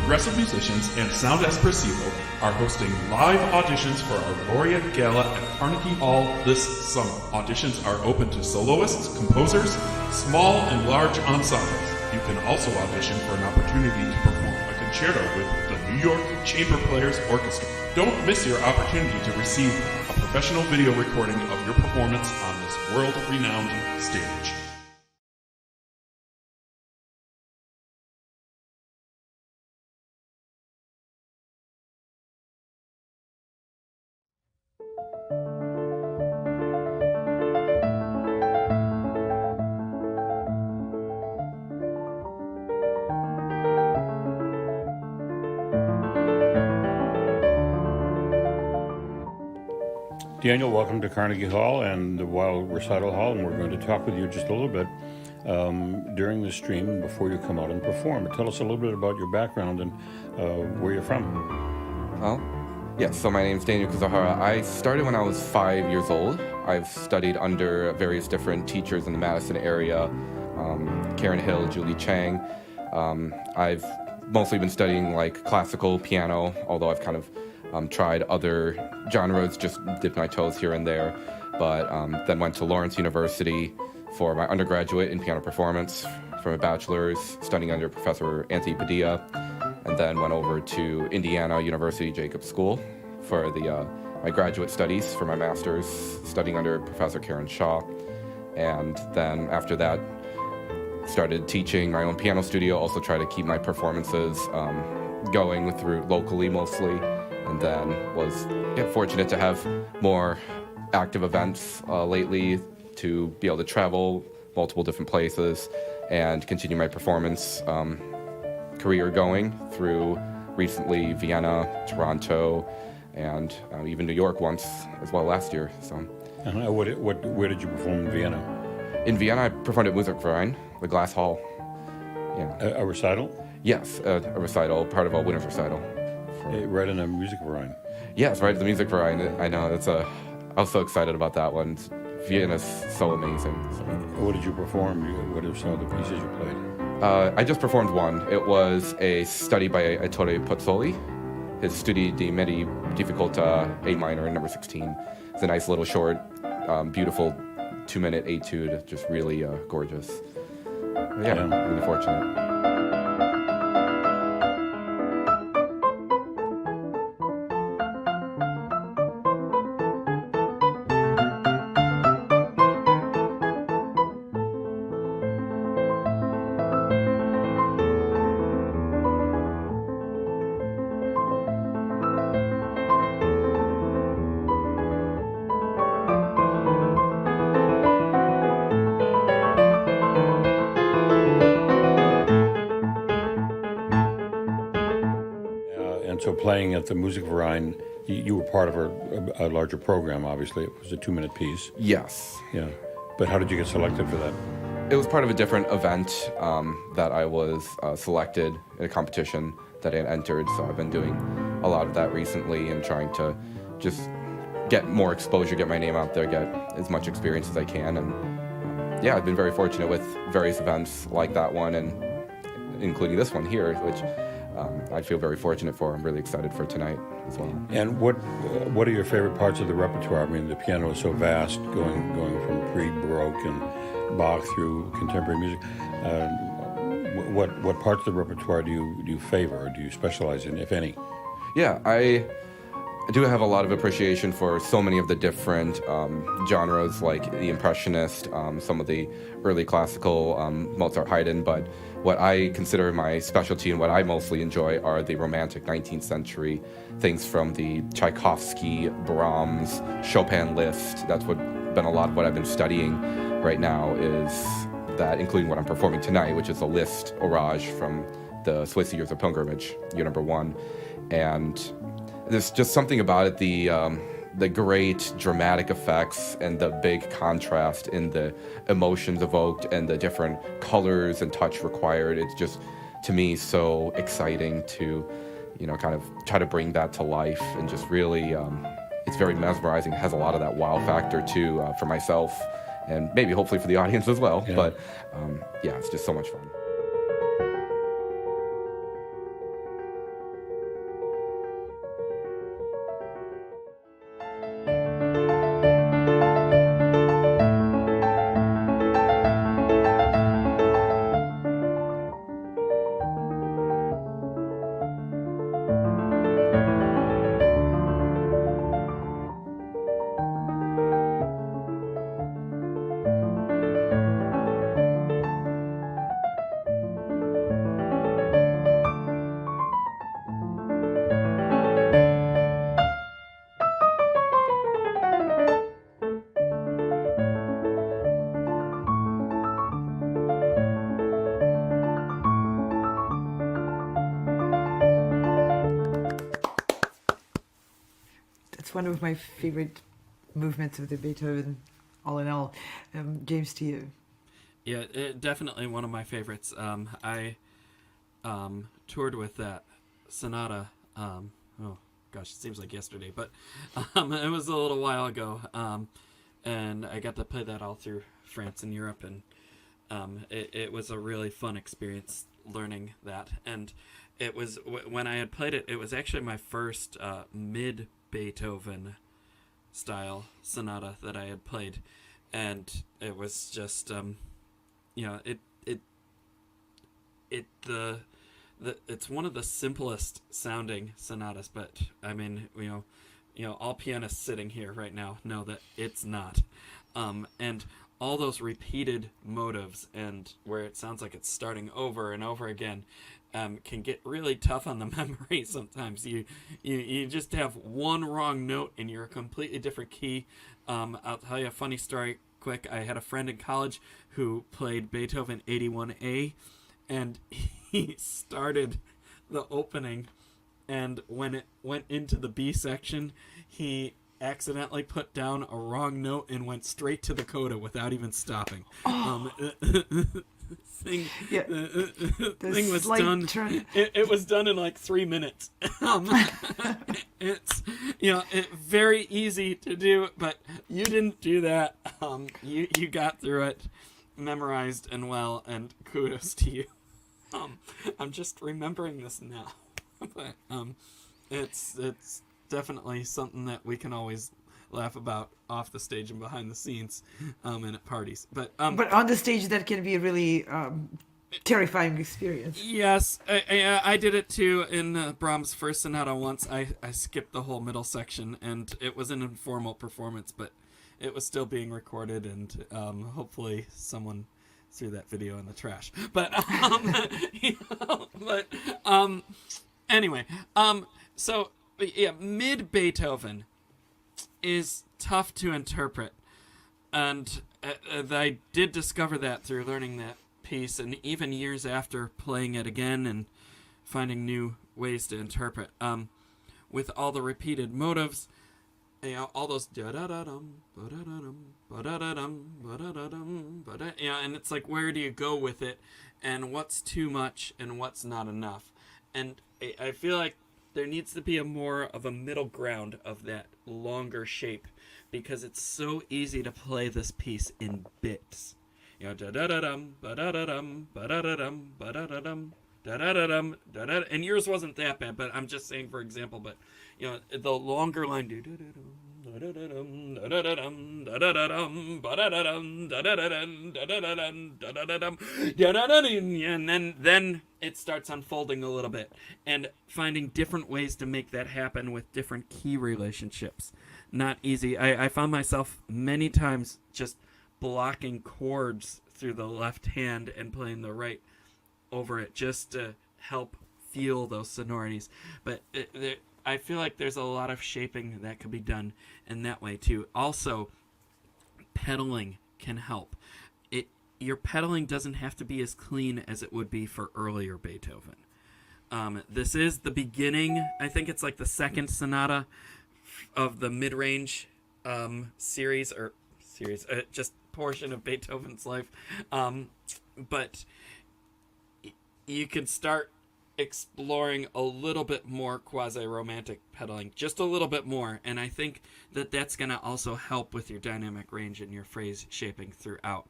progressive musicians, and Sound Espressivo are hosting live auditions for our Laureate Gala at Carnegie Hall this summer. Auditions are open to soloists, composers, small and large ensembles. You can also audition for an opportunity to perform a concerto with the New York Chamber Players Orchestra. Don't miss your opportunity to receive a professional video recording of your performance on this world-renowned stage. Daniel, welcome to Carnegie Hall and the Weill Recital Hall, and we're going to talk with you just a little bit during the stream before you come out and perform. Tell us a little bit about your background and where you're from. Well, yes, so my name's Daniel Kuzuhara. I started when I was 5 years old. I've studied under various different teachers in the Madison area, Karen Hill, Julie Chang. I've mostly been studying like classical piano, although I've kind of tried other genres, just dipped my toes here and there, but then went to Lawrence University for my undergraduate in piano performance, for my bachelor's, studying under Professor Anthony Padilla, and then went over to Indiana University Jacobs School for my graduate studies for my master's, studying under Professor Karen Shaw, and then after that, started teaching my own piano studio, also try to keep my performances going through locally mostly. And then was fortunate to have more active events lately to be able to travel multiple different places and continue my performance career going through recently Vienna, Toronto, and even New York once as well last year. So, where did you perform in Vienna? In Vienna, I performed at Musikverein, the Glass Hall. Yeah. A recital? Yes, a recital, part of a winter's recital. Right in the Musikverein. Yes, right at the Musikverein. I know, I was so excited about that one. Vienna's so amazing. So. What did you perform? What are some of the pieces you played? I just performed one. It was a study by Ettore Pozzoli, his Studi di Medi Difficoltà A minor, number 16. It's a nice little short, beautiful 2-minute etude, just really gorgeous. Really fortunate. So playing at the Musikverein, you were part of a larger program, obviously. It was a 2-minute piece. Yes. Yeah. But how did you get selected for that? It was part of a different event that I was selected in a competition that I had entered. So I've been doing a lot of that recently and trying to just get more exposure, get my name out there, get as much experience as I can. And I've been very fortunate with various events like that one, and including this one here, which I feel very fortunate for. I'm really excited for tonight as well. And what are your favorite parts of the repertoire? I mean, the piano is so vast, going from pre-Baroque and Bach through contemporary music. What parts of the repertoire do you favor, or do you specialize in, if any? Yeah, I do have a lot of appreciation for so many of the different genres, like the Impressionist, some of the early classical, Mozart, Haydn, but what I consider my specialty and what I mostly enjoy are the romantic 19th century things from the Tchaikovsky, Brahms, Chopin Liszt. That's been a lot of what I've been studying right now, is that, including what I'm performing tonight, which is a Liszt Orage from the Swiss Years of Pilgrimage, year number 1. And there's just something about it, the great dramatic effects and the big contrast in the emotions evoked and the different colors and touch required. It's just, to me, so exciting to, kind of try to bring that to life, and just really, it's very mesmerizing. It has a lot of that wow factor too, for myself, and maybe hopefully for the audience as well. Yeah. But it's just so much fun. That's one of my favorite movements of the Beethoven, all in all. James, to you. Yeah, definitely one of my favorites. I toured with that sonata. Oh gosh, it seems like yesterday, but it was a little while ago. And I got to play that all through France and Europe, and it was a really fun experience learning that. And it was when I had played it, it was actually my first mid Beethoven style sonata that I had played, and it was just it's one of the simplest sounding sonatas, but I mean, all pianists sitting here right now know that it's not. And all those repeated motives, and where it sounds like it's starting over and over again, can get really tough on the memory sometimes. You just have one wrong note and you're a completely different key. I'll tell you a funny story quick. I had a friend in college who played Beethoven 81A, and he started the opening, and when it went into the B section, he accidentally put down a wrong note and went straight to the coda without even stopping. Thing was done. It was done in like 3 minutes. It's very easy to do, but you didn't do that. You got through it, memorized and well, and kudos to you. I'm just remembering this now, but it's definitely something that we can always laugh about off the stage and behind the scenes, and at parties. But on the stage, that can be a really terrifying experience. Yes, I did it too in Brahms' first sonata once. I skipped the whole middle section, and it was an informal performance, but it was still being recorded, and hopefully someone threw that video in the trash. But anyway, so yeah, mid Beethoven is tough to interpret, and I did discover that through learning that piece, and even years after playing it again and finding new ways to interpret, with all the repeated motives, all those da-da-da-dum, ba-da-da-dum, ba-da-da-dum, ba-da-da-dum, ba-da, and it's like, where do you go with it, and what's too much and what's not enough? And I feel like there needs to be more of a middle ground of that longer shape, because it's so easy to play this piece in bits. Da-da-da-dum, ba-da-da-dum, ba-da-da-dum, ba-da-da-dum, da-da-da-dum, da-da, and yours wasn't that bad, but I'm just saying for example. But the longer line, da-da-da-dum, da-da-da-dum, da-da-da-dum, ba-da-da-dum, da-da-da-dum, da-da-da-dum, da-da-da-dum, and then it starts unfolding a little bit, and finding different ways to make that happen with different key relationships. Not easy. I found myself many times just blocking chords through the left hand and playing the right over it just to help feel those sonorities. But I feel like there's a lot of shaping that could be done in that way too. Also, pedaling can help. Your pedaling doesn't have to be as clean as it would be for earlier Beethoven. This is the beginning. I think it's like the second sonata of the mid-range series, just portion of Beethoven's life. But you can start exploring a little bit more quasi-romantic pedaling, just a little bit more, and I think that that's going to also help with your dynamic range and your phrase shaping throughout,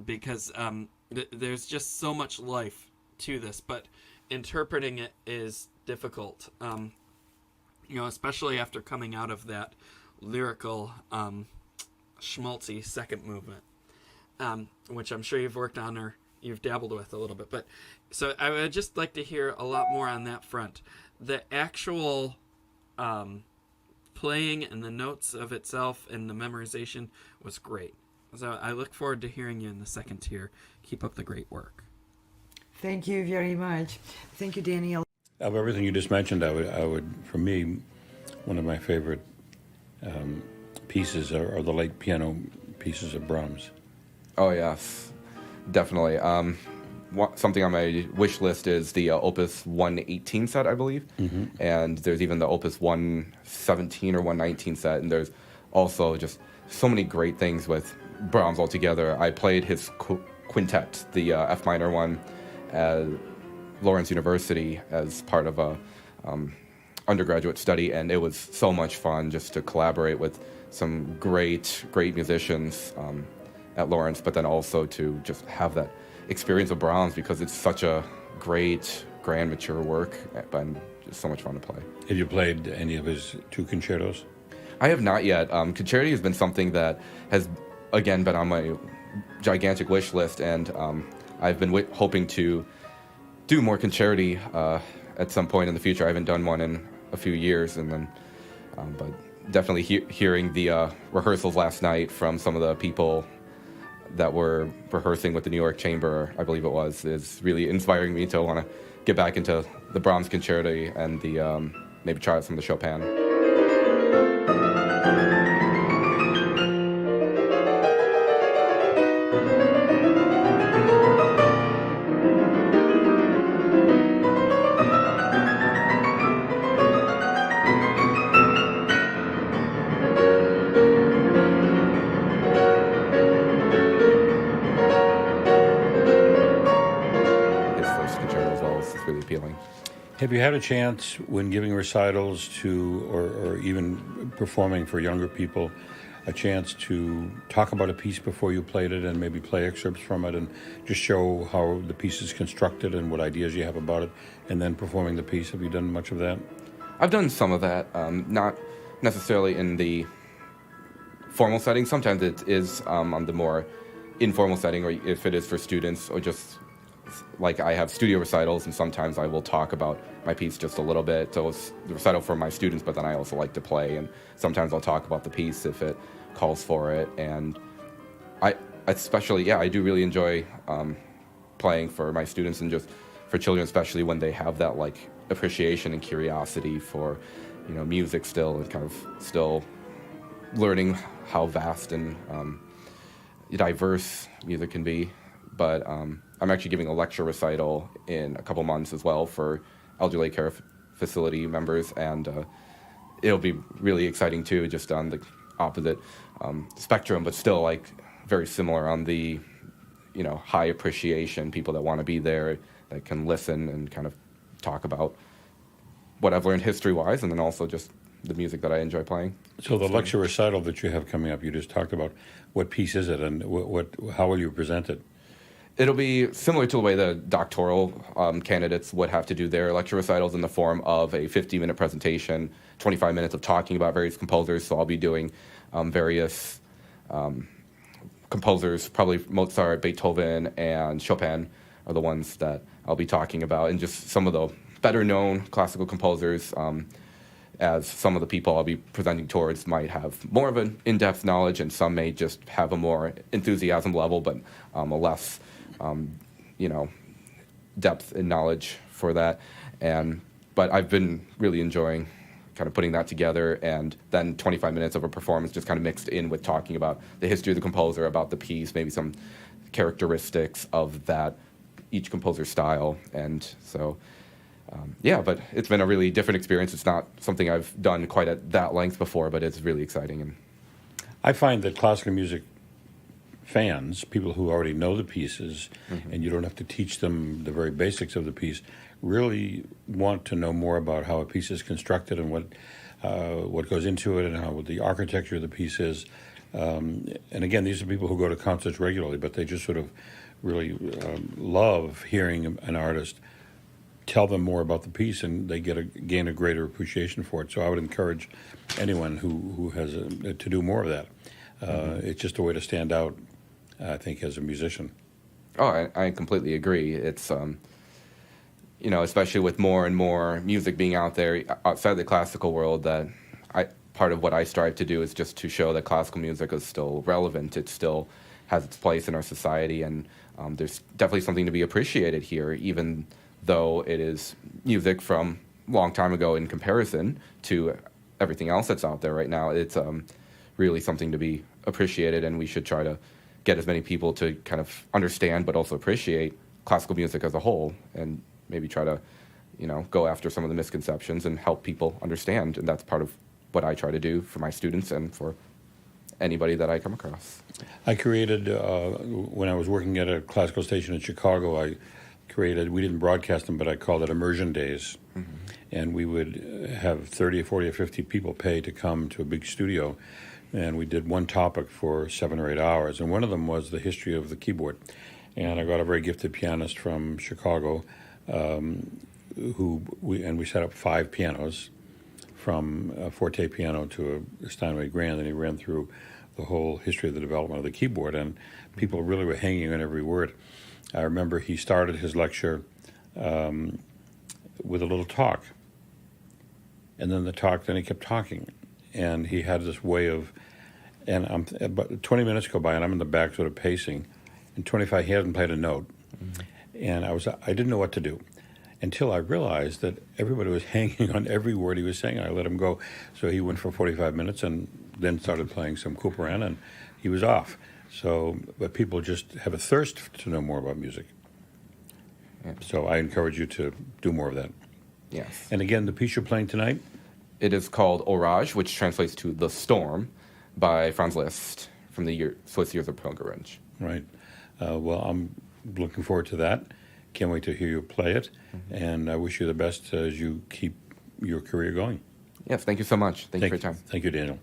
because there's just so much life to this, but interpreting it is difficult, especially after coming out of that lyrical schmaltzy second movement, which I'm sure you've worked on or you've dabbled with a little bit. But so I would just like to hear a lot more on that front. The actual playing and the notes of itself and the memorization was great. So I look forward to hearing you in the second tier. Keep up the great work. Thank you very much. Thank you, Daniel. Of everything you just mentioned, I would, for me, one of my favorite pieces are the light piano pieces of Brahms. Oh yes, definitely. something on my wish list is the Opus 118 set, I believe. And there's even the Opus 117 or 119 set, and there's also just so many great things with Brahms altogether. I played his quintet, the F minor one, at Lawrence University as part of a undergraduate study, and it was so much fun just to collaborate with some great musicians at Lawrence, but then also to just have that experience of Brahms, because it's such a great, grand, mature work, and just so much fun to play. Have you played any of his 2 concertos? I have not yet. Concerti has been something that has, again, been on my gigantic wish list, and I've been hoping to do more concerti at some point in the future. I haven't done one in a few years, and then, but definitely hearing the rehearsals last night from some of the people that were rehearsing with the New York Chamber, I believe it was, is really inspiring me to want to get back into the Brahms concerti and the maybe try out some of the Chopin. Have you had a chance, when giving recitals to, or even performing for younger people, a chance to talk about a piece before you played it and maybe play excerpts from it and just show how the piece is constructed and what ideas you have about it, and then performing the piece? Have you done much of that? I've done some of that, not necessarily in the formal setting. Sometimes it is on the more informal setting, or if it is for students, or just like I have studio recitals, and sometimes I will talk about my piece just a little bit. So it's the recital for my students, but then I also like to play, and sometimes I'll talk about the piece if it calls for it. And I especially, I do really enjoy playing for my students, and just for children, especially when they have that like appreciation and curiosity for, music still, and kind of still learning how vast and diverse music can be. But I'm actually giving a lecture recital in a couple months as well for elderly care facility members, and it'll be really exciting too, just on the opposite spectrum, but still like very similar on the high appreciation, people that want to be there, that can listen and kind of talk about what I've learned history-wise, and then also just the music that I enjoy playing. So the lecture recital that you have coming up, you just talked about, what piece is it, and how will you present it? It'll be similar to the way the doctoral candidates would have to do their lecture recitals, in the form of a 50-minute presentation, 25 minutes of talking about various composers. So I'll be doing various composers, probably Mozart, Beethoven, and Chopin are the ones that I'll be talking about, and just some of the better-known classical composers, as some of the people I'll be presenting towards might have more of an in-depth knowledge, and some may just have a more enthusiasm level, but a less depth and knowledge for that. But I've been really enjoying kind of putting that together, and then 25 minutes of a performance just kind of mixed in with talking about the history of the composer, about the piece, maybe some characteristics of that, each composer's style. And so, but it's been a really different experience. It's not something I've done quite at that length before, but it's really exciting. And I find that classical music fans, people who already know the pieces, and you don't have to teach them the very basics of the piece, really want to know more about how a piece is constructed and what goes into it, and how the architecture of the piece is. And again, these are people who go to concerts regularly, but they just sort of really love hearing an artist tell them more about the piece, and they gain a greater appreciation for it. So I would encourage anyone who has to do more of that. It's just a way to stand out, I think, as a musician. Oh, I completely agree. It's, especially with more and more music being out there outside the classical world, that part of what I strive to do is just to show that classical music is still relevant. It still has its place in our society, and there's definitely something to be appreciated here, even though it is music from a long time ago in comparison to everything else that's out there right now. It's really something to be appreciated, and we should try to get as many people to kind of understand but also appreciate classical music as a whole, and maybe try to, go after some of the misconceptions and help people understand. And that's part of what I try to do for my students and for anybody that I come across. I created, when I was working at a classical station in Chicago, we didn't broadcast them, but I called it Immersion Days. Mm-hmm. And we would have 30 or 40 or 50 people pay to come to a big studio. And we did one topic for 7 or 8 hours. And one of them was the history of the keyboard. And I got a very gifted pianist from Chicago, we set up 5 pianos, from a forte piano to a Steinway grand, and he ran through the whole history of the development of the keyboard, and people really were hanging on every word. I remember he started his lecture with a little talk, and then he kept talking, and he had this way of, and about 20 minutes go by, and I'm in the back sort of pacing, and 25, he hasn't played a note, and I didn't know what to do, until I realized that everybody was hanging on every word he was saying. I let him go. So he went for 45 minutes and then started playing some Couperin, and he was off. But people just have a thirst to know more about music. Yeah. So I encourage you to do more of that. Yes. And again, the piece you're playing tonight? It is called Orage, which translates to The Storm, by Franz Liszt from the Swiss Years of Pilgrimage. Right. Well, I'm looking forward to that. Can't wait to hear you play it, and I wish you the best as you keep your career going. Yes, thank you so much. Thank you for your time. Thank you, Daniel.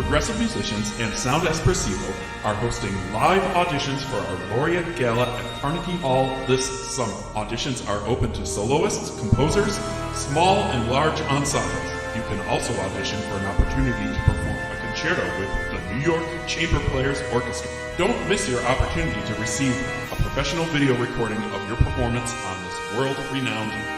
progressive musicians and sound espressivo are hosting live auditions for our Laureate Gala at Carnegie Hall this summer. Auditions are open to soloists, composers, small and large ensembles. You can also audition for an opportunity to perform a concerto with the New York Chamber Players Orchestra. Don't miss your opportunity to receive a professional video recording of your performance on this world-renowned